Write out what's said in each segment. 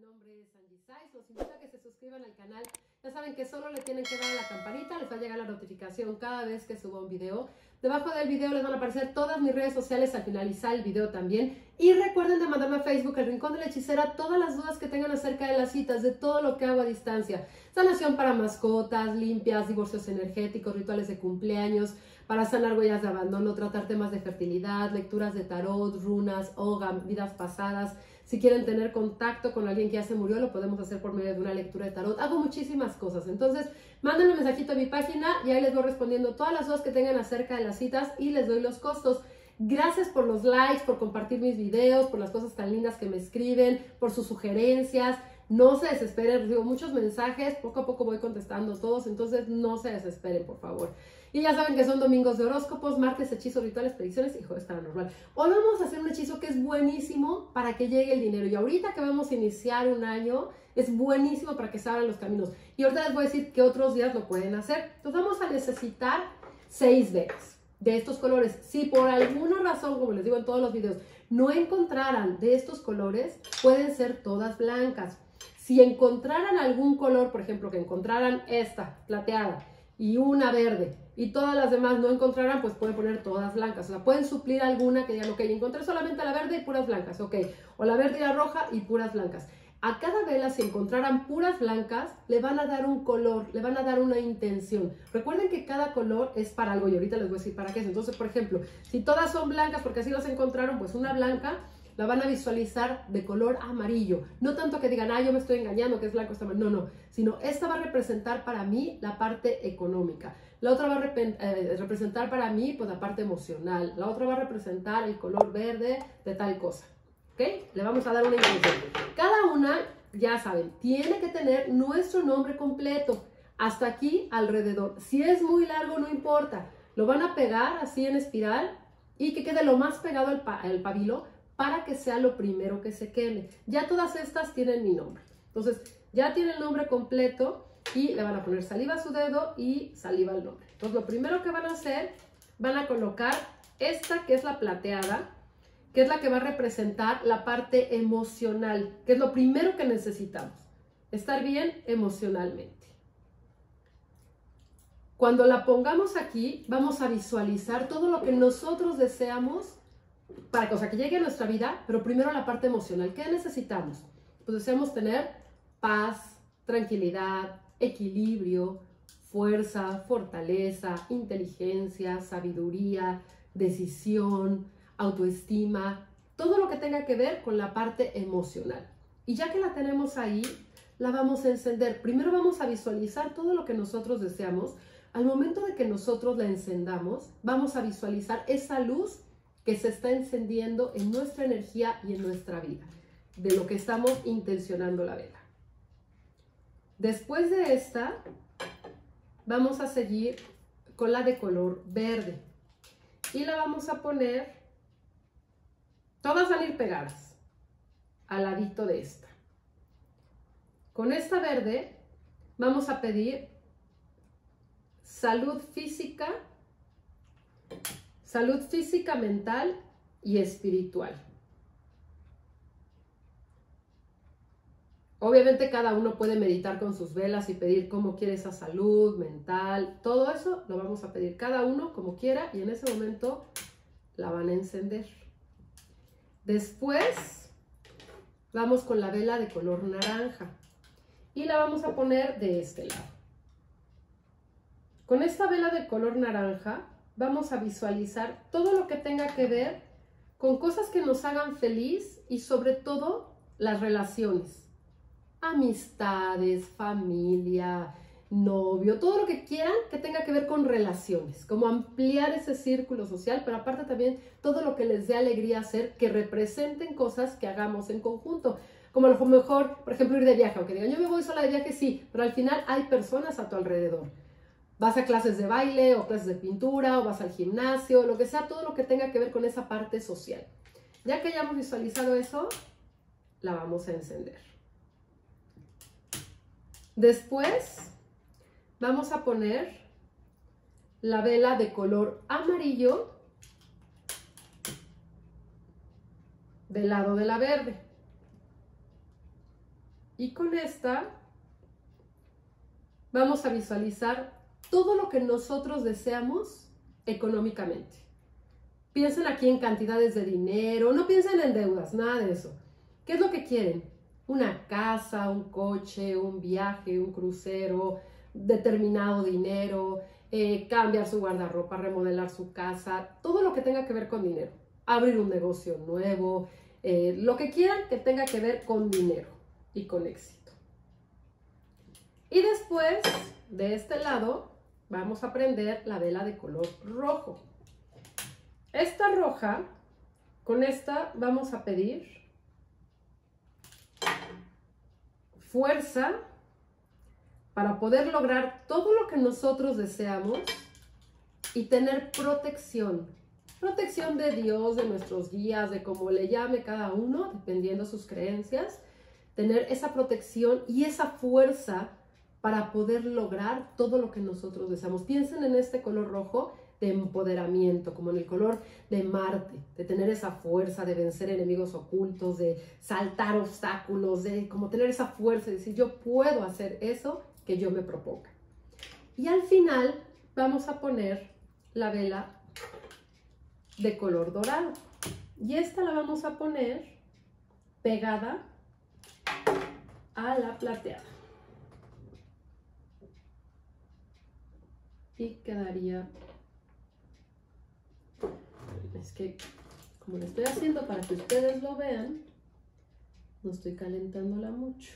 nombre es Angie Saiz. Los invito a que se suscriban al canal. Ya saben que solo le tienen que dar a la campanita, les va a llegar la notificación cada vez que suba un video. Debajo del video les van a aparecer todas mis redes sociales al finalizar el video también. Y recuerden de mandarme a Facebook, El Rincón de la Hechicera, todas las dudas que tengan acerca de las citas, de todo lo que hago a distancia. Sanación para mascotas, limpias, divorcios energéticos, rituales de cumpleaños, para sanar huellas de abandono, tratar temas de fertilidad, lecturas de tarot, runas, hoga, vidas pasadas. Si quieren tener contacto con alguien que ya se murió, lo podemos hacer por medio de una lectura de tarot. Hago muchísimas cosas. Entonces, mándenme un mensajito a mi página y ahí les voy respondiendo todas las dudas que tengan acerca de las citas y les doy los costos. Gracias por los likes, por compartir mis videos, por las cosas tan lindas que me escriben, por sus sugerencias. No se desesperen, recibo muchos mensajes, poco a poco voy contestando todos, entonces no se desesperen, por favor. Y ya saben que son domingos de horóscopos, martes hechizos, rituales, predicciones y jueves paranormal. Hoy vamos a hacer un hechizo que es buenísimo para que llegue el dinero. Y ahorita que vamos a iniciar un año, es buenísimo para que se abran los caminos. Y ahorita les voy a decir que otros días lo pueden hacer. Entonces vamos a necesitar 6 velas de estos colores. Si por alguna razón, como les digo en todos los videos, no encontraran de estos colores, pueden ser todas blancas. Si encontraran algún color, por ejemplo, que encontraran esta plateada y una verde y todas las demás no encontraran, pues pueden poner todas blancas. O sea, pueden suplir alguna que digan, ok, encontré solamente la verde y puras blancas, ok. O la verde y la roja y puras blancas. A cada vela, si encontraran puras blancas, le van a dar un color, le van a dar una intención. Recuerden que cada color es para algo y ahorita les voy a decir para qué es. Entonces, por ejemplo, si todas son blancas porque así las encontraron, pues una blanca la van a visualizar de color amarillo. No tanto que digan, yo me estoy engañando, que es blanco, está mal. No, no. Sino esta va a representar para mí la parte económica. La otra va a representar para mí pues la parte emocional. La otra va a representar el color verde de tal cosa. ¿Ok? Le vamos a dar una intención. Cada una, ya saben, tiene que tener nuestro nombre completo. Hasta aquí alrededor. Si es muy largo, no importa. Lo van a pegar así en espiral y que quede lo más pegado al pabilo, para que sea lo primero que se queme. Ya todas estas tienen mi nombre. Entonces, ya tiene el nombre completo y le van a poner saliva a su dedo y saliva al nombre. Entonces, lo primero que van a hacer, van a colocar esta que es la plateada, que es la que va a representar la parte emocional, que es lo primero que necesitamos. Estar bien emocionalmente. Cuando la pongamos aquí, vamos a visualizar todo lo que nosotros deseamos para que llegue a nuestra vida, pero primero la parte emocional. ¿Qué necesitamos? Pues deseamos tener paz, tranquilidad, equilibrio, fuerza, fortaleza, inteligencia, sabiduría, decisión, autoestima, todo lo que tenga que ver con la parte emocional. Y ya que la tenemos ahí, la vamos a encender. Primero vamos a visualizar todo lo que nosotros deseamos. Al momento de que nosotros la encendamos, vamos a visualizar esa luz que se está encendiendo en nuestra energía y en nuestra vida, de lo que estamos intencionando la vela. Después de esta, vamos a seguir con la de color verde y la vamos a poner, todas van a ir pegadas al ladito de esta. Con esta verde vamos a pedir salud física, mental y espiritual. Obviamente cada uno puede meditar con sus velas y pedir cómo quiere esa salud mental. Todo eso lo vamos a pedir cada uno como quiera y en ese momento la van a encender. Después vamos con la vela de color naranja y la vamos a poner de este lado. Con esta vela de color naranja vamos a visualizar todo lo que tenga que ver con cosas que nos hagan feliz y sobre todo las relaciones, amistades, familia, novio, todo lo que quieran que tenga que ver con relaciones, como ampliar ese círculo social, pero aparte también todo lo que les dé alegría hacer, que representen cosas que hagamos en conjunto. Como a lo mejor, por ejemplo, ir de viaje, aunque digan yo me voy sola de viaje, sí, pero al final hay personas a tu alrededor. Vas a clases de baile o clases de pintura o vas al gimnasio, lo que sea, todo lo que tenga que ver con esa parte social. Ya que hayamos visualizado eso, la vamos a encender. Después vamos a poner la vela de color amarillo del lado de la verde. Y con esta vamos a visualizar todo lo que nosotros deseamos económicamente. Piensen aquí en cantidades de dinero, no piensen en deudas, nada de eso. ¿Qué es lo que quieren? Una casa, un coche, un viaje, un crucero, determinado dinero, cambiar su guardarropa, remodelar su casa, todo lo que tenga que ver con dinero. Abrir un negocio nuevo, lo que quieran que tenga que ver con dinero y con éxito. Y después, de este lado, vamos a prender la vela de color rojo. Esta roja, con esta vamos a pedir fuerza para poder lograr todo lo que nosotros deseamos y tener protección. Protección de Dios, de nuestros guías, de cómo le llame cada uno, dependiendo de sus creencias. Tener esa protección y esa fuerza para poder lograr todo lo que nosotros deseamos. Piensen en este color rojo de empoderamiento, como en el color de Marte, de tener esa fuerza de vencer enemigos ocultos, de saltar obstáculos, de como tener esa fuerza y decir, yo puedo hacer eso que yo me proponga. Y al final vamos a poner la vela de color dorado. Y esta la vamos a poner pegada a la plateada. Y quedaría... Es que como lo estoy haciendo para que ustedes lo vean, no estoy calentándola mucho.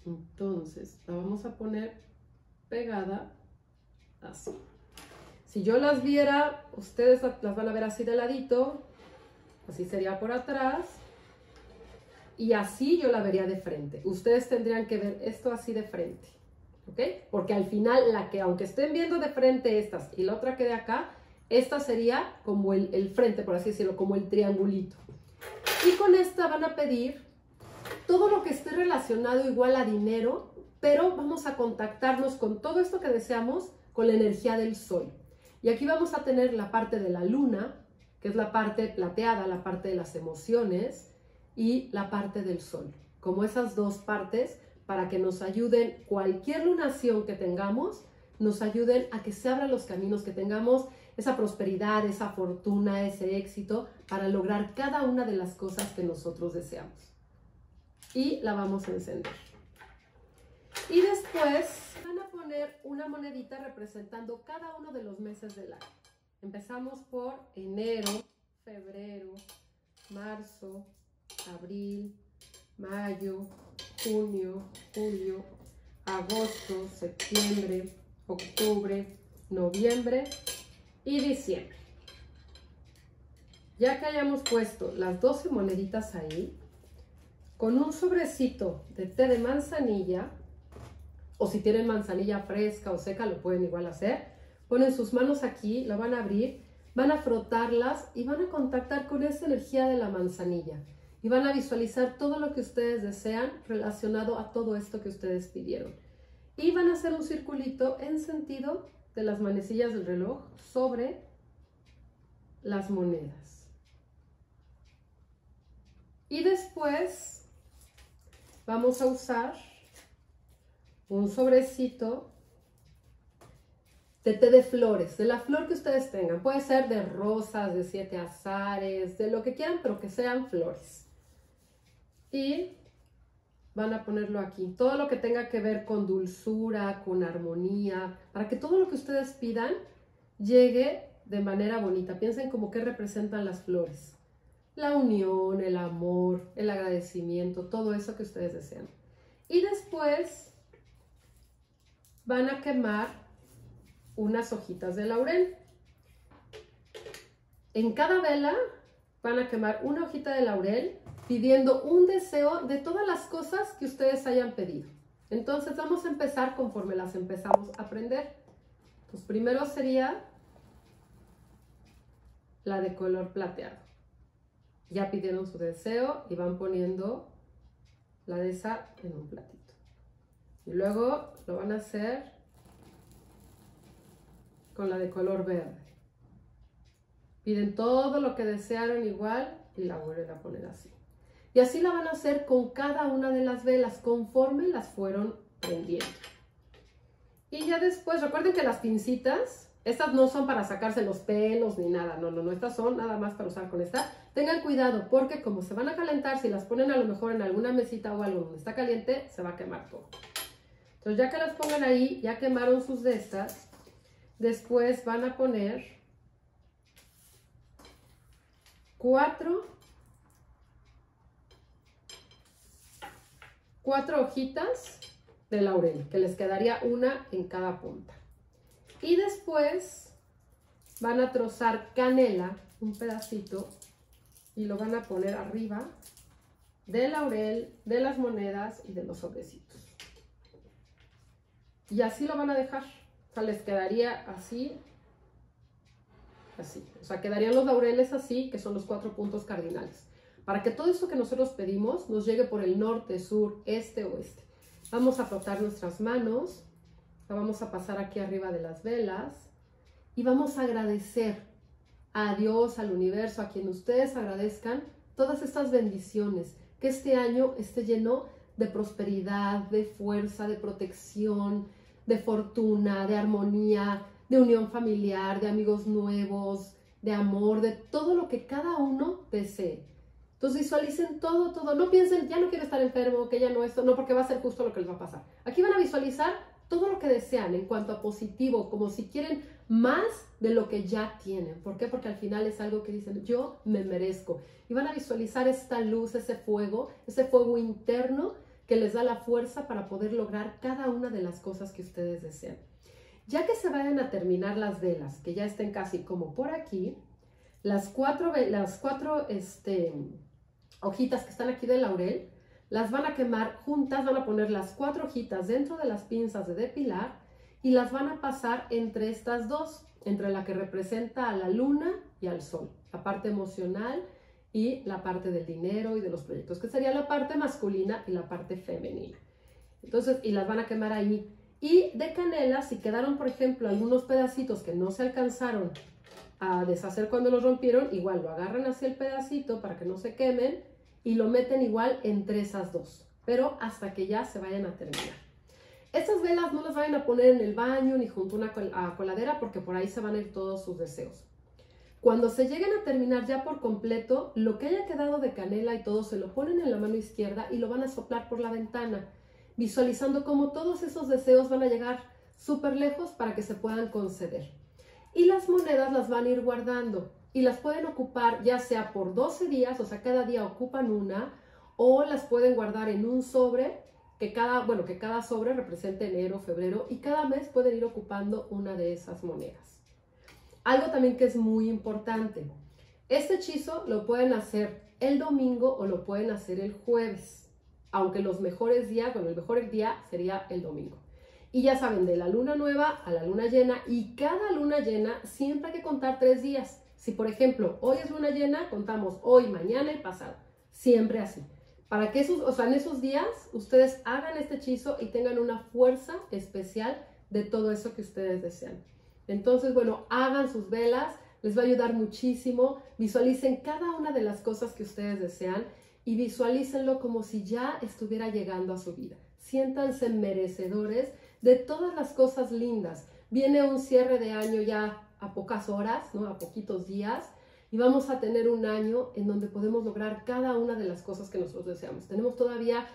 Entonces la vamos a poner pegada así. Si yo las viera, ustedes las van a ver así de ladito, así sería por atrás, y así yo la vería de frente. Ustedes tendrían que ver esto así de frente, ¿ok? Porque al final la que, aunque estén viendo de frente estas y la otra quede acá, esta sería como el frente, por así decirlo, como el triangulito. Y con esta van a pedir todo lo que esté relacionado igual a dinero, pero vamos a contactarnos con todo esto que deseamos con la energía del sol. Y aquí vamos a tener la parte de la luna, que es la parte plateada, la parte de las emociones, y la parte del sol, como esas dos partes para que nos ayuden, cualquier lunación que tengamos, nos ayuden a que se abran los caminos, que tengamos esa prosperidad, esa fortuna, ese éxito, para lograr cada una de las cosas que nosotros deseamos. Y la vamos a encender. Y después van a poner una monedita representando cada uno de los meses del año. Empezamos por enero, febrero, marzo, abril, mayo, junio, julio, agosto, septiembre, octubre, noviembre y diciembre. Ya que hayamos puesto las 12 moneditas ahí, con un sobrecito de té de manzanilla, o si tienen manzanilla fresca o seca, lo pueden igual hacer, ponen sus manos aquí, la van a abrir, van a frotarlas y van a contactar con esa energía de la manzanilla. Y van a visualizar todo lo que ustedes desean relacionado a todo esto que ustedes pidieron. Y van a hacer un circulito en sentido de las manecillas del reloj sobre las monedas. Y después vamos a usar un sobrecito de té de flores, de la flor que ustedes tengan. Puede ser de rosas, de 7 azares, de lo que quieran, pero que sean flores. Y van a ponerlo aquí. Todo lo que tenga que ver con dulzura, con armonía, para que todo lo que ustedes pidan llegue de manera bonita. Piensen como que representan las flores. La unión, el amor, el agradecimiento, todo eso que ustedes desean. Y después van a quemar unas hojitas de laurel. En cada vela van a quemar una hojita de laurel pidiendo un deseo de todas las cosas que ustedes hayan pedido. Entonces vamos a empezar conforme las empezamos a aprender. Pues primero sería la de color plateado. Ya pidieron su deseo y van poniendo la de esa en un platito. Y luego lo van a hacer con la de color verde. Piden todo lo que desearon igual y la vuelven a poner así. Y así la van a hacer con cada una de las velas conforme las fueron prendiendo. Y ya después, recuerden que las pincitas, estas no son para sacarse los pelos ni nada, no, estas son nada más para usar con esta. Tengan cuidado porque como se van a calentar, si las ponen a lo mejor en alguna mesita o algo donde está caliente, se va a quemar todo. Entonces ya que las pongan ahí, ya quemaron sus de estas, después van a poner 4 hojitas de laurel, que les quedaría una en cada punta. Y después van a trozar canela, un pedacito, y lo van a poner arriba del laurel, de las monedas y de los sobrecitos. Y así lo van a dejar. O sea, les quedaría así, así. O sea, quedarían los laureles así, que son los 4 puntos cardinales. Para que todo esto que nosotros pedimos nos llegue por el norte, sur, este, oeste. Vamos a frotar nuestras manos, la vamos a pasar aquí arriba de las velas y vamos a agradecer a Dios, al universo, a quien ustedes agradezcan todas estas bendiciones, que este año esté lleno de prosperidad, de fuerza, de protección, de fortuna, de armonía, de unión familiar, de amigos nuevos, de amor, de todo lo que cada uno desee. Entonces visualicen todo, no piensen, ya no quiero estar enfermo, que ya no esto, no, porque va a ser justo lo que les va a pasar. Aquí van a visualizar todo lo que desean en cuanto a positivo, como si quieren más de lo que ya tienen. ¿Por qué? Porque al final es algo que dicen, yo me merezco. Y van a visualizar esta luz, ese fuego interno que les da la fuerza para poder lograr cada una de las cosas que ustedes desean. Ya que se vayan a terminar las velas, que ya estén casi como por aquí, las cuatro hojitas que están aquí de laurel, las van a quemar juntas, van a poner las 4 hojitas dentro de las pinzas de depilar y las van a pasar entre estas dos, entre la que representa a la luna y al sol, la parte emocional y la parte del dinero y de los proyectos, que sería la parte masculina y la parte femenina. Entonces, y las van a quemar ahí. Y de canela, si quedaron, por ejemplo, algunos pedacitos que no se alcanzaron a deshacer cuando los rompieron, igual lo agarran hacia el pedacito para que no se quemen y lo meten igual entre esas dos, pero hasta que ya se vayan a terminar. Estas velas no las vayan a poner en el baño ni junto a una coladera porque por ahí se van a ir todos sus deseos. Cuando se lleguen a terminar ya por completo, lo que haya quedado de canela y todo se lo ponen en la mano izquierda y lo van a soplar por la ventana, visualizando cómo todos esos deseos van a llegar súper lejos para que se puedan conceder. Y las monedas las van a ir guardando y las pueden ocupar ya sea por 12 días, o sea, cada día ocupan una, o las pueden guardar en un sobre, que cada sobre represente enero, febrero, y cada mes pueden ir ocupando una de esas monedas. Algo también que es muy importante, este hechizo lo pueden hacer el domingo o lo pueden hacer el jueves, aunque los mejores días, el mejor día sería el domingo. Y ya saben, de la luna nueva a la luna llena, y cada luna llena siempre hay que contar 3 días. Si por ejemplo, hoy es luna llena, contamos hoy, mañana y pasado. Siempre así. Para que en esos días ustedes hagan este hechizo y tengan una fuerza especial de todo eso que ustedes desean. Entonces, bueno, hagan sus velas, les va a ayudar muchísimo. Visualicen cada una de las cosas que ustedes desean y visualícenlo como si ya estuviera llegando a su vida. Siéntanse merecedores de todas las cosas lindas. Viene un cierre de año ya a pocas horas, ¿no? A poquitos días, y vamos a tener un año en donde podemos lograr cada una de las cosas que nosotros deseamos. Tenemos todavía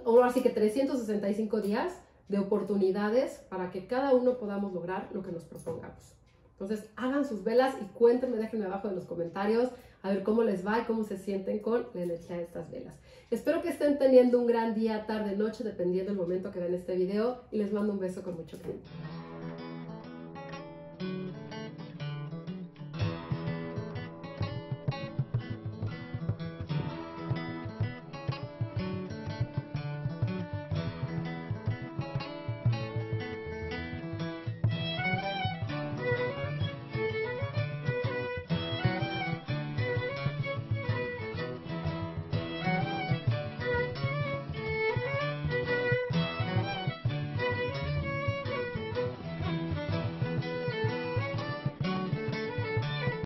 ahora sí que 365 días de oportunidades para que cada uno podamos lograr lo que nos propongamos. Entonces, hagan sus velas y cuéntenme, déjenme abajo en los comentarios a ver cómo les va y cómo se sienten con la energía de estas velas. Espero que estén teniendo un gran día, tarde, noche, dependiendo del momento que vean este video, y les mando un beso con mucho cariño.